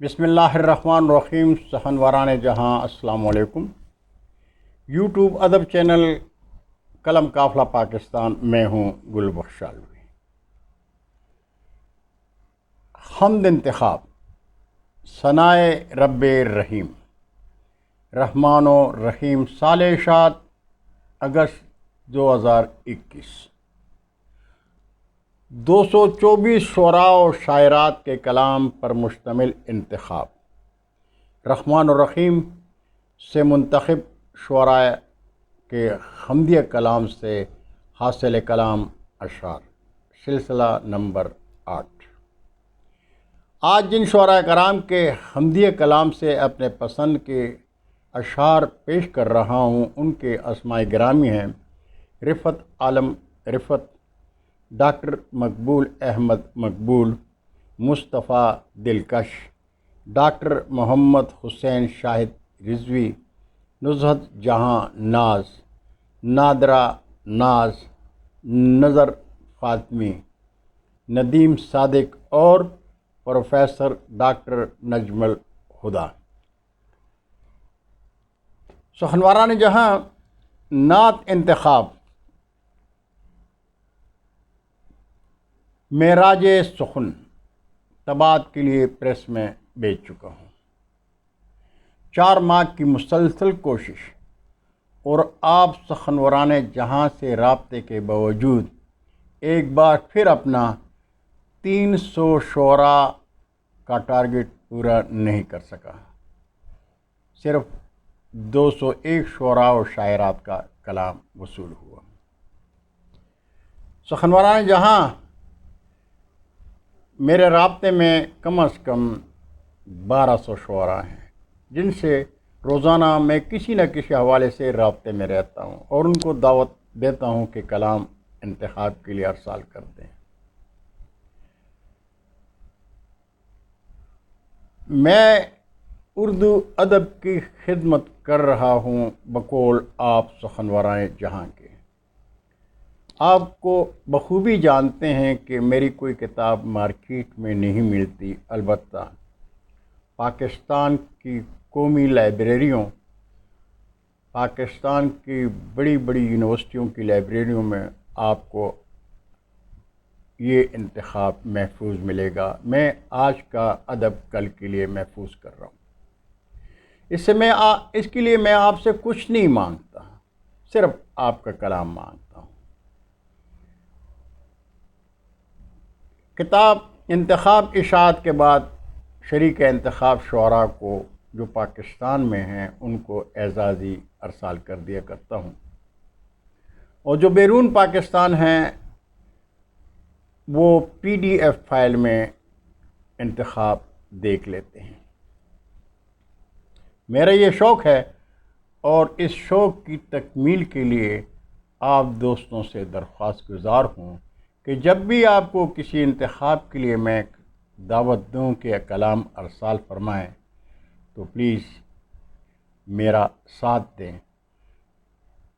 بسم اللہ الرحمن الرحیم. سخنوران جہاں السلام علیکم. یوٹیوب ادب چینل قلم قافلہ پاکستان. میں ہوں گل بخش علوی. حمد انتخاب. ثنائے رب رحیم. رحمان و رحیم. سال اشاعت اگست 2021. 224 شعراء و شاعرات کے کلام پر مشتمل انتخاب. رحمان الرحیم سے منتخب شعراء کے حمدیہ کلام سے حاصل کلام اشعار. سلسلہ نمبر 8. آج جن شعراء کرام کے حمدیہ کلام سے اپنے پسند کے اشعار پیش کر رہا ہوں ان کے اسماء گرامی ہیں: رفعت عالم رفعت، ڈاکٹر مقبول احمد مقبول، مصطفیٰ دلکش، ڈاکٹر محمد حسین شاہد رضوی، نزہت جہاں ناز، نادرہ ناز، نظر فاطمی، ندیم صادق اور پروفیسر ڈاکٹر نجم الہدیٰ. سخنوران جہاں نعت انتخاب. معراج سخن طباعت کے لیے پریس میں بیچ چکا ہوں. 4 ماہ کی مسلسل کوشش اور آپ سخنوران جہاں سے رابطے کے باوجود ایک بار پھر اپنا 300 شعراء کا ٹارگٹ پورا نہیں کر سکا. صرف 201 شعراء و شاعرات کا کلام وصول ہوا. سخنوران جہاں میرے رابطے میں کم از کم 1200 شعراء ہیں جن سے روزانہ میں کسی نہ کسی حوالے سے رابطے میں رہتا ہوں اور ان کو دعوت دیتا ہوں کہ کلام انتخاب کے لیے ارسال کر دیں. میں اردو ادب کی خدمت کر رہا ہوں بقول آپ سخنوران جہاں کے. آپ کو بخوبی جانتے ہیں کہ میری کوئی کتاب مارکیٹ میں نہیں ملتی. البتہ پاکستان کی قومی لائبریریوں، پاکستان کی بڑی بڑی یونیورسٹیوں کی لائبریریوں میں آپ کو یہ انتخاب محفوظ ملے گا. میں آج کا ادب کل کے لیے محفوظ کر رہا ہوں. اس کے لیے میں آپ سے کچھ نہیں مانگتا، صرف آپ کا کلام مانگتا ہوں. کتاب انتخاب اشاعت کے بعد شریک انتخاب شعراء کو جو پاکستان میں ہیں ان کو اعزازی ارسال کر دیا کرتا ہوں، اور جو بیرون پاکستان ہیں وہ PDF فائل میں انتخاب دیکھ لیتے ہیں. میرا یہ شوق ہے اور اس شوق کی تکمیل کے لیے آپ دوستوں سے درخواست گزار ہوں کہ جب بھی آپ کو کسی انتخاب کے لیے میں دعوت دوں کہ کلام ارسال فرمائیں تو پلیز میرا ساتھ دیں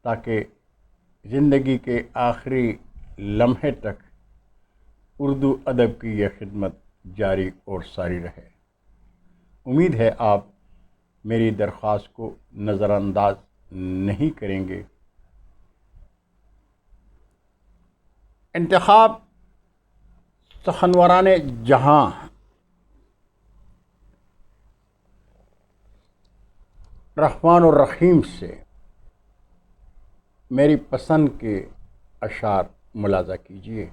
تاکہ زندگی کے آخری لمحے تک اردو ادب کی یہ خدمت جاری اور ساری رہے. امید ہے آپ میری درخواست کو نظر انداز نہیں کریں گے. انتخاب سخنوران جہاں. رحمان الرحیم سے میری پسند کے اشعار ملاحظہ کیجیے.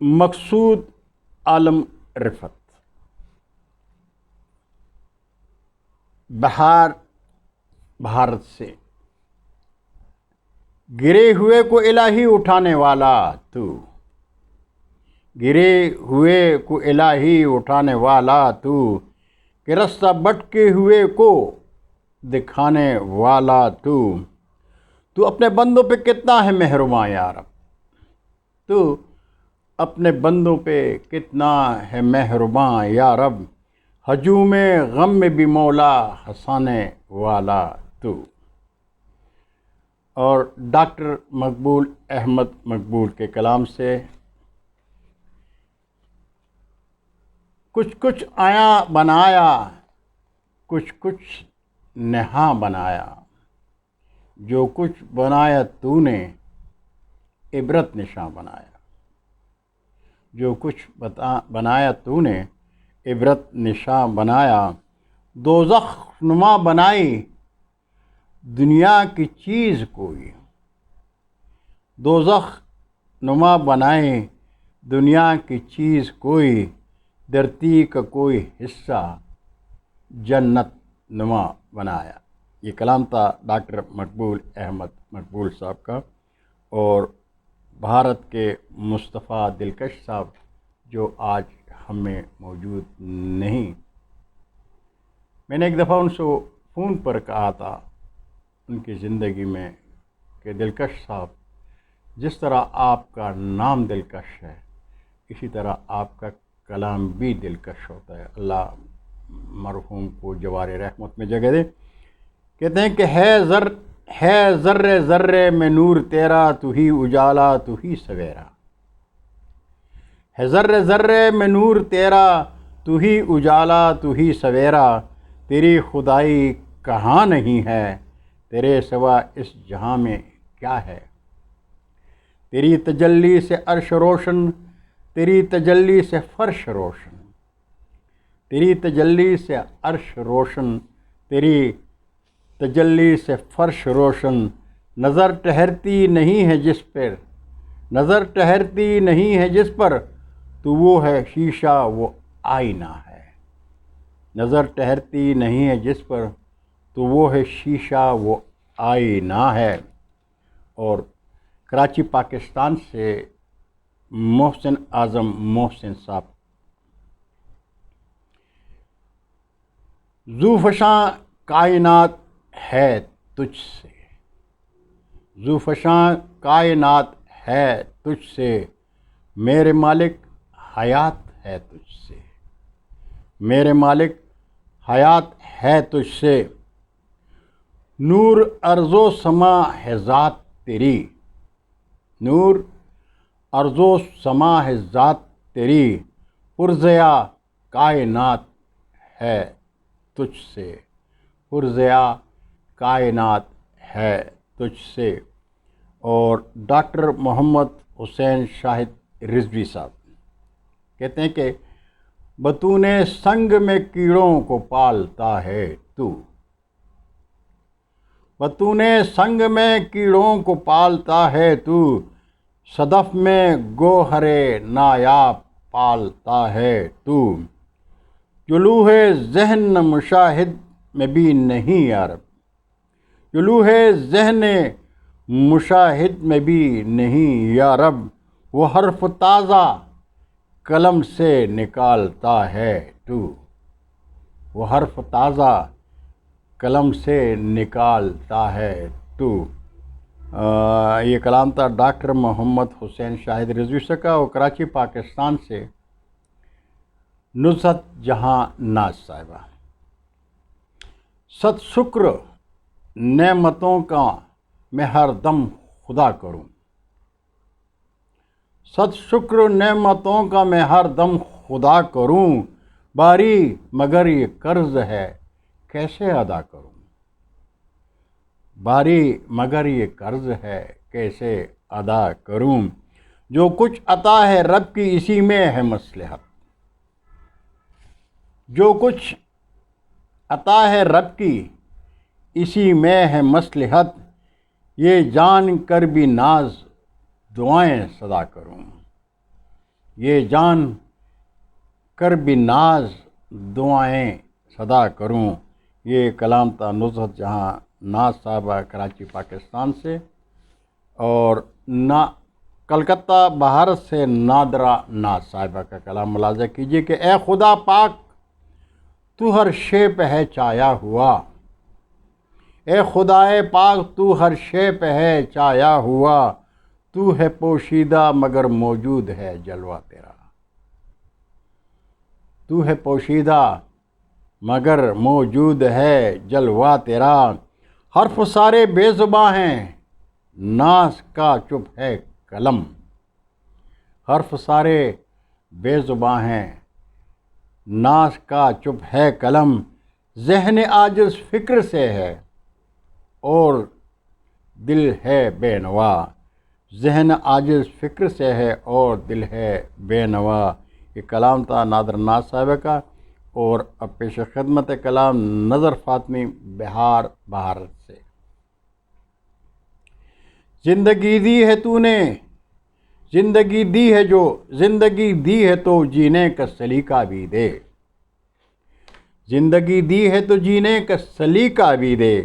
مقصود عالم رفعت. بہار بھارت سے. گرے ہوئے کو الہی اٹھانے والا تو، گرے ہوئے کو الہی اٹھانے والا تو، کہ رستہ بھٹکے ہوئے کو دکھانے والا تو. تو اپنے بندوں پہ کتنا ہے مہرباں یا رب، تو اپنے بندوں پہ کتنا ہے مہرباں یا رب. ہجوم غم میں بھی مولا ہنسانے والا تو. اور ڈاکٹر مقبول احمد مقبول کے کلام سے کچھ کچھ آیا بنایا، کچھ کچھ نہاں بنایا، جو کچھ بنایا تو نے عبرت نشاں بنایا، جو کچھ بنایا تو نے عبرت نشاں بنایا، دوزخ نما بنائی دنیا کی چیز کوئی، دوزخ نما بنائے دنیا کی چیز کوئی، دھرتی کا کوئی حصہ جنت نما بنایا۔ یہ کلام تھا ڈاکٹر مقبول احمد مقبول صاحب کا، اور بھارت کے مصطفیٰ دلکش صاحب جو آج ہم میں موجود نہیں، میں نے ایک دفعہ ان سے فون پر کہا تھا ان کی زندگی میں کہ دلکش صاحب، جس طرح آپ کا نام دلکش ہے اسی طرح آپ کا کلام بھی دلکش ہوتا ہے، اللہ مرحوم کو جوار رحمت میں جگہ دے۔ کہتے ہیں کہ ہے ذرے ذرے میں نور تیرا، تو ہی اجالا تو ہی سویرا، ہے ذرے ذرے میں نور تیرا، تو ہی اجالا تو ہی سویرا، تیری خدائی کہاں نہیں ہے، تیرے سوا اس جہاں میں کیا ہے، تیری تجلی سے عرش روشن، تیری تجلی سے فرش روشن، تیری تجلی سے عرش روشن، تیری تجلی سے فرش روشن، نظر ٹھہرتی نہیں ہے جس پر، نظر ٹھہرتی نہیں ہے جس پر، تو وہ ہے شیشہ وہ آئینہ ہے، نظر ٹھہرتی نہیں ہے جس پر، تو وہ ہے شیشہ وہ آئینہ ہے۔ اور کراچی پاکستان سے محسن اعظم محسن صاحب، ذو فشاں کائنات ہے تجھ سے، ذو فشاں کائنات ہے تجھ سے، میرے مالک حیات ہے تجھ سے، میرے مالک حیات ہے تجھ سے، نور ارض و سما ہے ذات تیری، نور ارض و سما ہے ذات تیری، پرزیا کائنات ہے تجھ سے، پرزیا کائنات ہے تجھ سے۔ اور ڈاکٹر محمد حسین شاہد رضوی صاحب کہتے ہیں کہ بطون سنگ میں کیڑوں کو پالتا ہے تو، بطون سنگ میں کیڑوں کو پالتا ہے تو، صدف میں گوہر نایاب پالتا ہے تو، جلوہ ذہن مشاہد میں بھی نہیں یارب، جلوہ ذہن مشاہد میں بھی نہیں یارب، وہ حرف تازہ قلم سے نکالتا ہے تو، وہ حرف تازہ قلم سے نکالتا ہے تو۔ یہ کلام تھا ڈاکٹر محمد حسین شاہد رضوی سے کا، اور کراچی پاکستان سے نصرت جہاں ناز صاحبہ۔ صد شکر نعمتوں کا میں ہر دم خدا کروں، صد شکر نعمتوں کا میں ہر دم خدا کروں، باری مگر یہ قرض ہے کیسے ادا کروں، باری مگر یہ قرض ہے کیسے ادا کروں، جو کچھ عطا ہے رب کی اسی میں ہے مصلحت، جو کچھ عطا ہے رب کی اسی میں ہے مصلحت، یہ جان کر بھی ناز دعائیں صدا کروں، یہ جان کر بھی ناز دعائیں صدا کروں۔ یہ کلام تھا نصرت جہاں ناز صاحبہ کراچی پاکستان سے، اور کلکتہ بھارت سے نادرہ ناز صاحبہ کا کلام ملاحظہ کیجیے کہ اے خدا پاک تو ہر شے پہ ہے چھایا ہوا، اے خدائے پاک تو ہر شے پہ ہے چھایا ہوا، تو ہے پوشیدہ مگر موجود ہے جلوہ تیرا، تو ہے پوشیدہ مگر موجود ہے جلوہ تیرا، حرف سارے بے زباں ہیں ناس کا چپ ہے قلم، حرف سارے بے زباں ہیں، ناس کا چپ ہے قلم، ذہن عاجز فکر سے ہے اور دل ہے بے نوا، ذہن عاجز فکر سے ہے اور دل ہے بے نوا۔ یہ کلام تھا نادر ناز صاحب کا، اور اب پیش خدمت کلام نظر فاطمی بہار بھارت سے۔ زندگی دی ہے تو نے، زندگی دی ہے جو، زندگی دی ہے تو جینے کا سلیقہ بھی دے، زندگی دی ہے تو جینے کا سلیقہ بھی دے،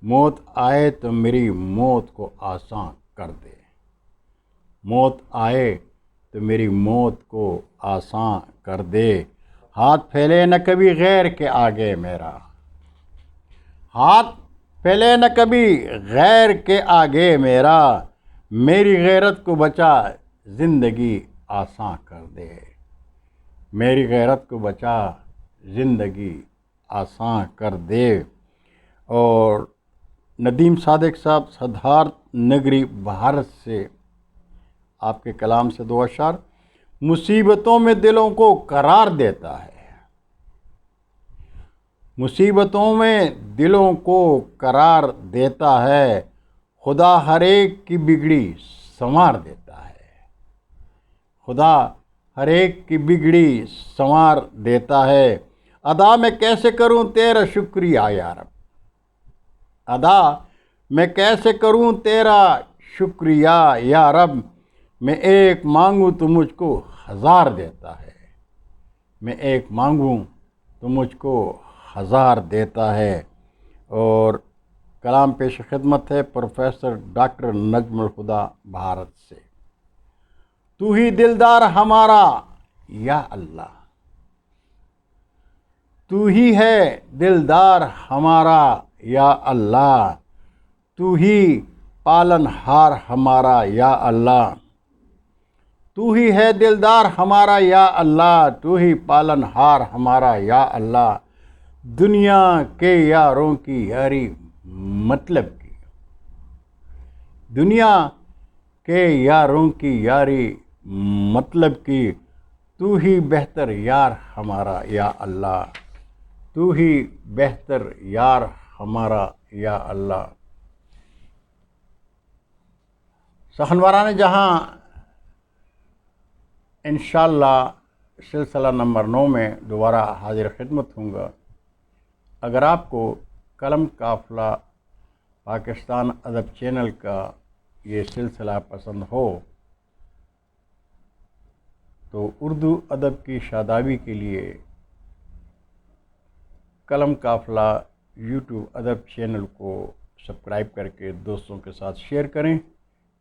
موت آئے تو میری موت کو آسان کر دے، موت آئے تو میری موت کو آسان کر دے، ہاتھ پھیلے نہ کبھی غیر کے آگے میرا، ہاتھ پھیلے نہ کبھی غیر کے آگے میرا، میری غیرت کو بچا زندگی آسان کر دے، میری غیرت کو بچا زندگی آسان کر دے۔ اور ندیم صادق صاحب سدھارتھ نگری بھارت سے آپ کے کلام سے دو اشعار۔ مصیبتوں میں دلوں کو قرار دیتا ہے، مصیبتوں میں دلوں کو قرار دیتا ہے، خدا ہر ایک کی بگڑی سنوار دیتا ہے، خدا ہر ایک کی بگڑی سنوار دیتا ہے، ادا میں کیسے کروں تیرا شکریہ یا رب، ادا میں کیسے کروں تیرا شکریہ یا رب، میں ایک مانگوں تو مجھ کو ہزار دیتا ہے، میں ایک مانگوں تو مجھ کو ہزار دیتا ہے۔ اور کلام پیش خدمت ہے پروفیسر ڈاکٹر نجم الہدیٰ بھارت سے۔ تو ہی دلدار ہمارا یا اللہ، تو ہی ہے دلدار ہمارا یا اللہ، تو ہی پالن ہار ہمارا یا اللہ، تو ہی ہے دلدار ہمارا یا اللہ، تو ہی پالن ہار ہمارا یا اللہ، دنیا کے یاروں کی یاری مطلب کی، دنیا کے یاروں کی یاری مطلب کی، تو ہی بہتر یار ہمارا یا اللہ، تو ہی بہتر یار ہمارا یا اللہ۔ سخنوران جہاں انشاءاللہ سلسلہ نمبر 9 میں دوبارہ حاضر خدمت ہوں گا۔ اگر آپ کو قلم قافلہ پاکستان ادب چینل کا یہ سلسلہ پسند ہو تو اردو ادب کی شادابی کے لیے قلم قافلہ یوٹیوب ادب چینل کو سبسکرائب کر کے دوستوں کے ساتھ شیئر کریں۔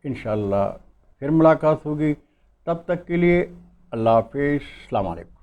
انشاءاللہ پھر ملاقات ہوگی، تب تک کے لیے اللہ حافظ، السلام علیکم۔